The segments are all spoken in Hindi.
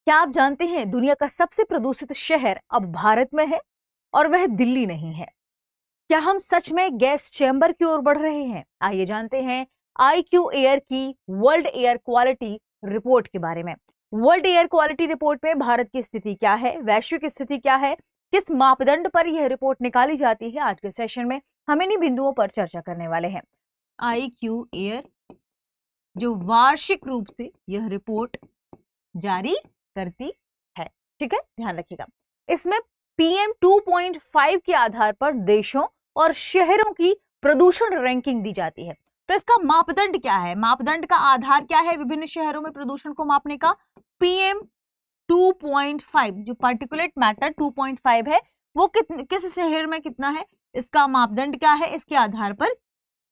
क्या आप जानते हैं दुनिया का सबसे प्रदूषित शहर अब भारत में है और वह दिल्ली नहीं है। क्या हम सच में गैस चैम्बर की ओर बढ़ रहे हैं? आइए जानते हैं IQ एयर की वर्ल्ड एयर क्वालिटी रिपोर्ट के बारे में। वर्ल्ड एयर क्वालिटी रिपोर्ट में भारत की स्थिति क्या है, वैश्विक स्थिति क्या है, किस मापदंड पर यह रिपोर्ट निकाली जाती है, आज के सेशन में हम इन्हीं बिंदुओं पर चर्चा करने वाले हैं। IQ एयर जो वार्षिक रूप से यह रिपोर्ट जारी करती है, ठीक है, ध्यान रखिएगा। इसमें PM 2.5 के आधार पर देशों और शहरों की प्रदूषण रैंकिंग दी जाती है। तो इसका मापदंड क्या है, मापदंड का आधार क्या है विभिन्न शहरों में प्रदूषण को मापने का? PM 2.5 जो पार्टिकुलेट मैटर 2.5 है वो किस शहर में कितना है, इसका मापदंड क्या है, इसके आधार पर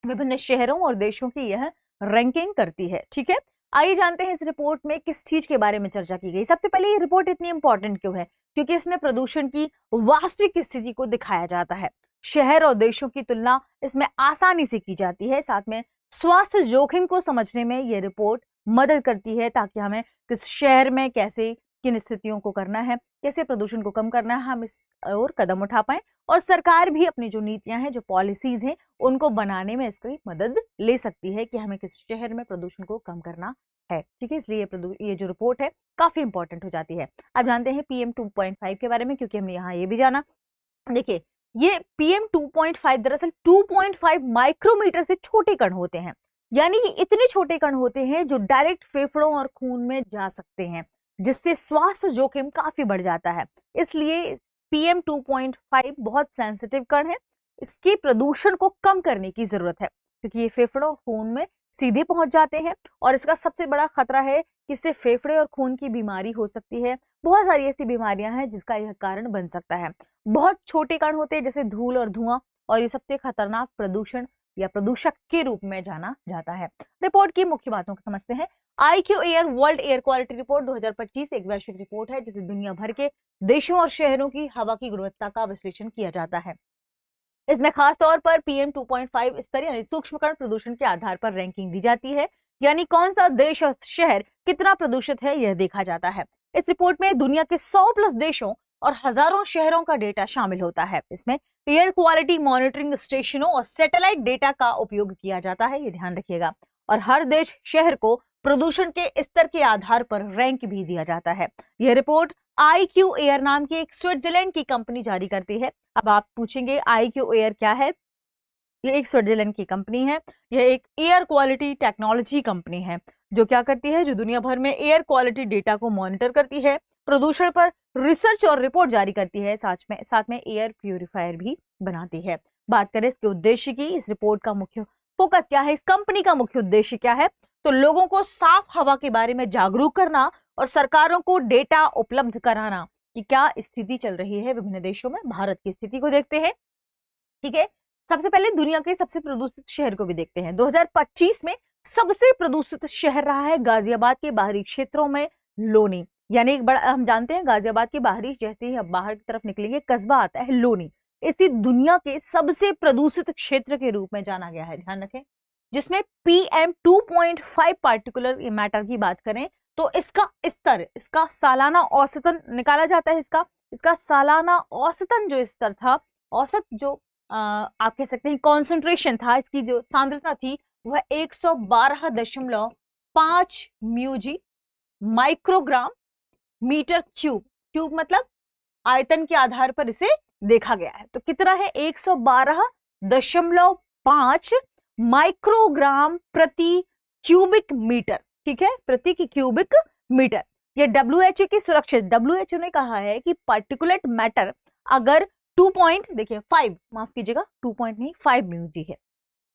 विभिन्न शहरों और देशों की यह रैंकिंग करती है, ठीक है। आइए जानते हैं इस रिपोर्ट में किस चीज के बारे में चर्चा की गई। सबसे पहले ये रिपोर्ट इतनी इंपॉर्टेंट क्यों है? क्योंकि इसमें प्रदूषण की वास्तविक स्थिति को दिखाया जाता है। शहर और देशों की तुलना इसमें आसानी से की जाती है। साथ में स्वास्थ्य जोखिम को समझने में यह रिपोर्ट मदद करती है ताकि हमें किस शहर में कैसे किन स्थितियों को करना है, कैसे प्रदूषण को कम करना है, हम इस और कदम उठा पाए और सरकार भी अपनी जो नीतियां हैं, जो पॉलिसीज हैं, उनको बनाने में इसकी मदद ले सकती है कि हमें किस शहर में प्रदूषण को कम करना है, ठीक है। इसलिए ये जो रिपोर्ट है काफी इंपॉर्टेंट हो जाती है। अब जानते हैं PM 2.5 के बारे में, क्योंकि हमने यहाँ ये भी जाना। देखिए ये PM 2.5 दरअसल 2.5 माइक्रोमीटर से छोटे कण होते हैं, यानी इतने छोटे कण होते हैं जो डायरेक्ट फेफड़ों और खून में जा सकते हैं, जिससे स्वास्थ्य जोखिम काफी बढ़ जाता है। इसलिए PM 2.5 बहुत सेंसिटिव कण है, इसके प्रदूषण को कम करने की जरूरत है क्योंकि ये फेफड़ों और खून में सीधे पहुंच जाते हैं और इसका सबसे बड़ा खतरा है कि इससे फेफड़े और खून की बीमारी हो सकती है। बहुत सारी ऐसी बीमारियां हैं जिसका यह कारण बन सकता है। बहुत छोटे कण होते हैं जैसे धूल और धुआं, और ये सबसे खतरनाक प्रदूषण या प्रदूषक के रूप में जाना जाता है। रिपोर्ट की मुख्य बातों को समझते हैं। IQ air world air quality report 2025 एक वैश्विक रिपोर्ट है जिसे दुनिया भर के देशों और शहरों की हवा की गुणवत्ता का विश्लेषण किया जाता है। इसमें खास तौर पर PM 2.5 स्तर यानी सूक्ष्म कण प्रदूषण के आधार पर रैंकिंग दी जाती है, यानी कौन सा देश और शहर कितना प्रदूषित है यह देखा जाता है। इस रिपोर्ट में दुनिया के 100+ देशों और हजारों शहरों का डेटा शामिल होता है। इसमें एयर क्वालिटी मॉनिटरिंग स्टेशनों और सैटेलाइट डेटा का उपयोग किया जाता है, ये ध्यान रखिएगा। और हर देश शहर को प्रदूषण के स्तर के आधार पर रैंक भी दिया जाता है। यह रिपोर्ट IQ एयर नाम की एक स्विट्जरलैंड की कंपनी जारी करती है। अब आप पूछेंगे IQ एयर क्या है? ये एक स्विट्जरलैंड की कंपनी है। यह एक एयर क्वालिटी टेक्नोलॉजी कंपनी है जो क्या करती है, जो दुनिया भर में एयर क्वालिटी डेटा को मॉनिटर करती है, प्रदूषण पर रिसर्च और रिपोर्ट जारी करती है, साथ में एयर प्यूरिफायर भी बनाती है। बात करें इसके उद्देश्य की, इस रिपोर्ट का मुख्य फोकस क्या है, इस कंपनी का मुख्य उद्देश्य क्या है? तो लोगों को साफ हवा के बारे में जागरूक करना और सरकारों को डेटा उपलब्ध कराना कि क्या स्थिति चल रही है विभिन्न देशों में। भारत की स्थिति को देखते हैं, ठीक है। सबसे पहले दुनिया के सबसे प्रदूषित शहर को भी देखते हैं। 2025 में सबसे प्रदूषित शहर रहा है गाजियाबाद के बाहरी क्षेत्रों में लोनी, यानी एक बड़ा, हम जानते हैं गाजियाबाद के बाहरी, जैसे ही अब बाहर की तरफ निकलेंगे कस्बा आता है लोनी। इसी दुनिया के सबसे प्रदूषित क्षेत्र के रूप में जाना गया है, ध्यान रखें। जिसमें PM 2.5 पार्टिकुलर मैटर की बात करें तो इसका स्तर, इसका सालाना औसतन निकाला जाता है। इसका सालाना औसतन जो स्तर था, औसत जो आप कह सकते हैं कॉन्सेंट्रेशन था, इसकी जो सांद्रता थी वह 112.5 म्यूजी माइक्रोग्राम मीटर क्यूब, क्यूब मतलब आयतन के आधार पर इसे देखा गया है। तो कितना है? 112.5 माइक्रोग्राम प्रति क्यूबिक मीटर, ठीक है, प्रति क्यूबिक मीटर। ये WHO की सुरक्षित, WHO ने कहा है कि पार्टिकुलेट मैटर अगर 5 माफ कीजिएगा 2 नहीं 5 म्यूजी है।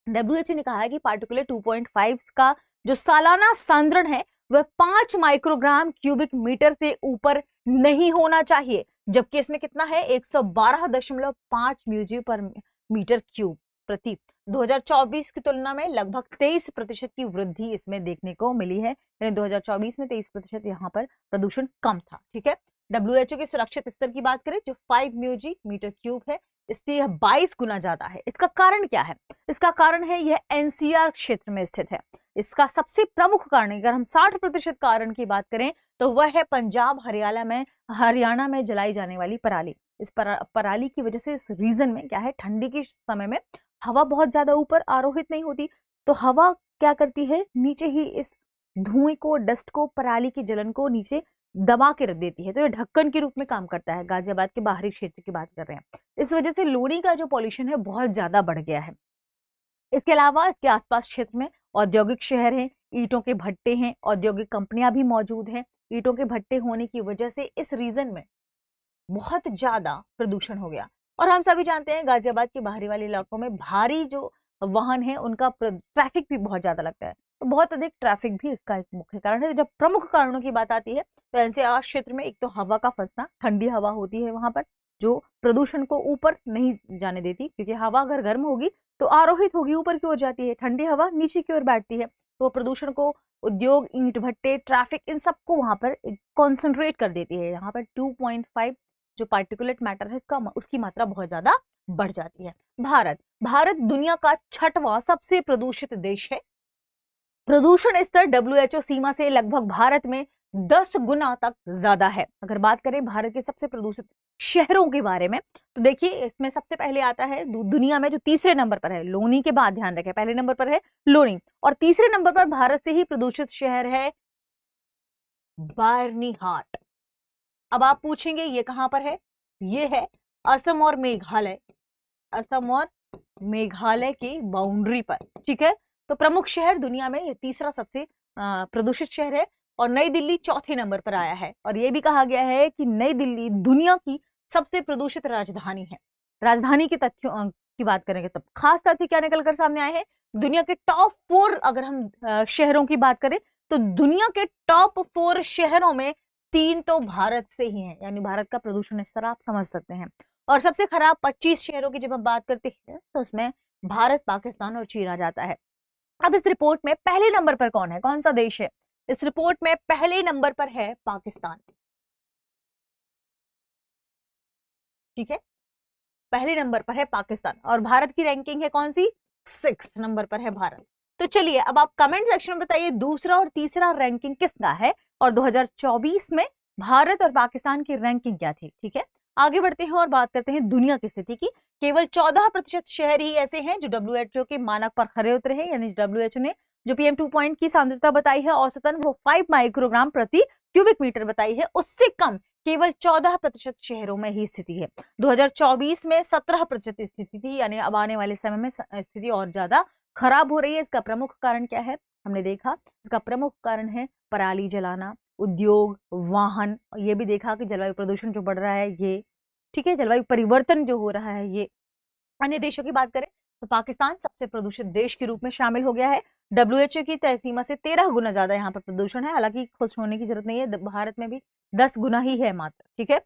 WHO ने कहा है कि पार्टिकुलेट 2.5 का जो सालाना सांद्रण है वह 5 माइक्रोग्राम क्यूबिक मीटर से ऊपर नहीं होना चाहिए, जबकि इसमें कितना है? 112.5 म्यूजी पर मीटर क्यूब प्रति। 2024 की तुलना में लगभग 23% की वृद्धि इसमें देखने को मिली है, यानी 2024 में 23% यहाँ पर प्रदूषण कम था, ठीक है। WHO के सुरक्षित स्तर की बात करें जो 5 म्यूजी मीटर क्यूब है, इससे यह 22 गुना ज्यादा है। इसका कारण क्या है? इसका कारण है यह एनसीआर क्षेत्र में स्थित है। इसका सबसे प्रमुख कारण, अगर हम 60% कारण की बात करें तो वह है पंजाब हरियाणा में जलाई जाने वाली पराली। इस पराली की वजह से इस रीजन में क्या है, ठंडी के समय में हवा बहुत ज्यादा ऊपर आरोहित नहीं होती, तो हवा क्या करती है, नीचे ही इस धुएं को, डस्ट को, पराली के जलन को नीचे दबा के रख देती है। तो ये ढक्कन के रूप में काम करता है। गाजियाबाद के बाहरी क्षेत्र की बात कर रहे हैं। इस वजह से लोनी का जो पॉल्यूशन है बहुत ज्यादा बढ़ गया है। इसके अलावा इसके आसपास क्षेत्र में औद्योगिक शहर हैं, ईंटों के भट्टे हैं, औद्योगिक कंपनियां भी मौजूद हैं। ईंटों के भट्टे होने की वजह से इस रीजन में बहुत ज्यादा प्रदूषण हो गया। और हम सभी जानते हैं गाजियाबाद के बाहरी वाले इलाकों में भारी जो वाहन है उनका ट्रैफिक भी बहुत ज्यादा लगता है, तो बहुत अधिक ट्रैफिक भी इसका एक मुख्य कारण है। जब प्रमुख कारणों की बात आती है तो एनसीआर क्षेत्र में एक तो हवा का फंसना, ठंडी हवा होती है वहां पर जो प्रदूषण को ऊपर नहीं जाने देती, क्योंकि हवा अगर गर्म होगी तो आरोहित होगी, ऊपर की ओर जाती है, ठंडी हवा नीचे की ओर बैठती है, तो प्रदूषण को उद्योग, ईंट भट्टे, ट्रैफिक, इन सबको वहां पर कॉन्सेंट्रेट कर देती है। यहाँ पर 2.5 जो पार्टिकुलेट मैटर है उसकी मात्रा बहुत ज्यादा बढ़ जाती है। भारत दुनिया का 6वां सबसे प्रदूषित देश है। प्रदूषण स्तर WHO सीमा से लगभग भारत में 10 गुना तक ज्यादा है। अगर बात करें भारत के सबसे प्रदूषित शहरों के बारे में तो देखिए इसमें सबसे पहले आता है दुनिया में जो तीसरे नंबर पर है, लोनी के बाद ध्यान रखें, पहले नंबर पर है लोनी और तीसरे नंबर पर भारत से ही प्रदूषित शहर है बार्नीहाट। अब आप पूछेंगे ये कहां पर है? ये है असम और मेघालय, असम और मेघालय की बाउंड्री पर, ठीक है। तो प्रमुख शहर दुनिया में ये तीसरा सबसे प्रदूषित शहर है और नई दिल्ली चौथे नंबर पर आया है। और ये भी कहा गया है कि नई दिल्ली दुनिया की सबसे प्रदूषित राजधानी है। राजधानी के तथ्यों की बात करेंगे तब खास तथ्य क्या निकल कर सामने आए हैं? दुनिया के टॉप 4 अगर हम शहरों की बात करें तो दुनिया के टॉप 4 शहरों में 3 तो भारत से ही हैं, यानी भारत का प्रदूषण स्तर आप समझ सकते हैं। और सबसे खराब 25 शहरों की जब हम बात करते हैं तो उसमें भारत, पाकिस्तान और चीन आ जाता है। अब इस रिपोर्ट में पहले नंबर पर कौन है, कौन सा देश है? इस रिपोर्ट में पहले नंबर पर है पाकिस्तान, ठीक है, पहले नंबर पर है पाकिस्तान। और भारत की रैंकिंग है कौन सी? 6th नंबर पर है भारत। तो चलिए अब आप कमेंट सेक्शन में बताइए दूसरा और तीसरा रैंकिंग किसका है और 2024 में भारत और पाकिस्तान की रैंकिंग क्या थी, ठीक है। आगे बढ़ते हैं और बात करते हैं दुनिया की स्थिति की। केवल 14% शहर ही ऐसे हैं जो WHO के मानक पर खरे उतरे हैं, यानी WHO ने जो PM2.5 की सांद्रता बताई है औसतन वो 5 माइक्रोग्राम प्रति क्यूबिक मीटर बताई है, उससे कम केवल 14% शहरों में ही स्थिति है। 2024 में 17% स्थिति थी, यानी अब आने वाले समय में स्थिति और ज्यादा खराब हो रही है। इसका प्रमुख कारण क्या है? हमने देखा इसका प्रमुख कारण है पराली जलाना, उद्योग, वाहन। ये भी देखा कि जलवायु प्रदूषण जो बढ़ रहा है ये, ठीक है, जलवायु परिवर्तन जो हो रहा है ये। अन्य देशों की बात करें तो पाकिस्तान सबसे प्रदूषित देश के रूप में शामिल हो गया है। WHO की तय सीमा से 13 गुना ज्यादा यहाँ पर प्रदूषण है। हालांकि खुश होने की जरूरत नहीं है, भारत में भी 10 गुना ही है मात्र, ठीक है।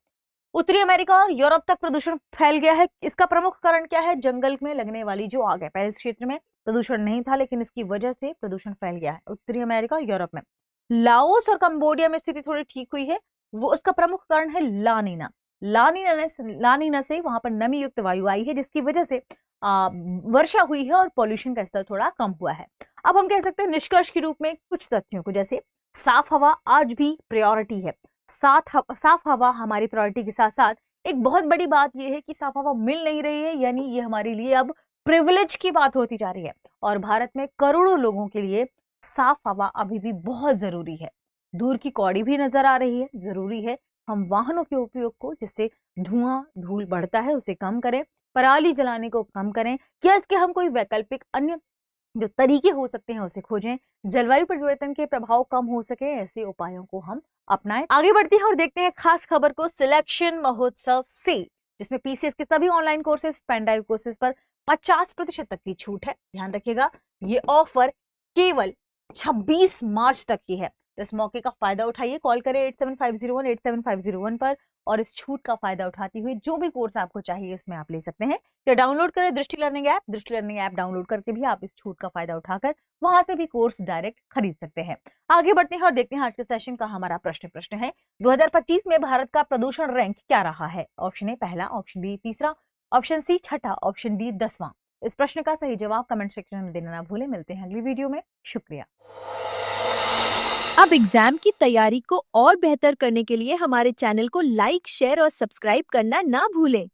उत्तरी अमेरिका और यूरोप तक प्रदूषण फैल गया है। इसका प्रमुख कारण क्या है? जंगल में लगने वाली जो आग है। पहले इस क्षेत्र में प्रदूषण नहीं था लेकिन इसकी वजह से प्रदूषण फैल गया है उत्तरी अमेरिका और यूरोप में। लाओस और कंबोडिया में स्थिति थोड़ी ठीक हुई है, वो उसका प्रमुख कारण है लानीना। लानीना से वहां पर नमी युक्त वायु आई है जिसकी वजह से वर्षा हुई है और पॉल्यूशन का स्तर थोड़ा कम हुआ है। अब हम कह सकते हैं निष्कर्ष के रूप में कुछ तथ्यों को, जैसे साफ हवा आज भी प्रायोरिटी है। साफ हवा हमारी प्रायोरिटी के साथ साथ एक बहुत बड़ी बात यह है कि साफ हवा मिल नहीं रही है, यानी ये हमारे लिए अब प्रिविलेज की बात होती जा रही है। और भारत में करोड़ों लोगों के लिए साफ हवा अभी भी बहुत जरूरी है। दूर की कौड़ी भी नजर आ रही है। जरूरी है हम वाहनों के उपयोग को, जिससे धुआं धूल बढ़ता है, उसे कम करें, पराली जलाने को कम करें, क्या इसके हम कोई वैकल्पिक अन्य जो तरीके हो सकते हैं उसे खोजें, जलवायु परिवर्तन के प्रभाव कम हो सके, ऐसे उपायों को हम अपनाएं। आगे बढ़ते हैं और देखते हैं खास खबर को सिलेक्शन महोत्सव से, जिसमें PCS के सभी online courses, pen drive courses पर 50% तक की छूट है। ध्यान रखिएगा ये ऑफर केवल 26 मार्च तक की है, तो इस मौके का फायदा उठाइए। कॉल करें 8750187501 पर और इस छूट का फायदा उठाते हुए जो भी कोर्स आपको चाहिए इसमें आप ले सकते हैं। या डाउनलोड करें दृष्टि लर्निंग ऐप। दृष्टि लर्निंग ऐप डाउनलोड करके भी आप इस छूट का फायदा उठाकर वहां से भी कोर्स डायरेक्ट खरीद सकते हैं। आगे बढ़ते हैं और देखते हैं आज के सेशन का हमारा प्रश्न है 2025 में भारत का प्रदूषण रैंक क्या रहा है? ऑप्शन ए पहला, ऑप्शन बी तीसरा, ऑप्शन सी छठा, ऑप्शन डी 10वां। इस प्रश्न का सही जवाब कमेंट सेक्शन में देना ना भूलें। मिलते हैं अगली वीडियो में। शुक्रिया। अब एग्जाम की तैयारी को और बेहतर करने के लिए हमारे चैनल को लाइक, शेयर और सब्सक्राइब करना ना भूलें।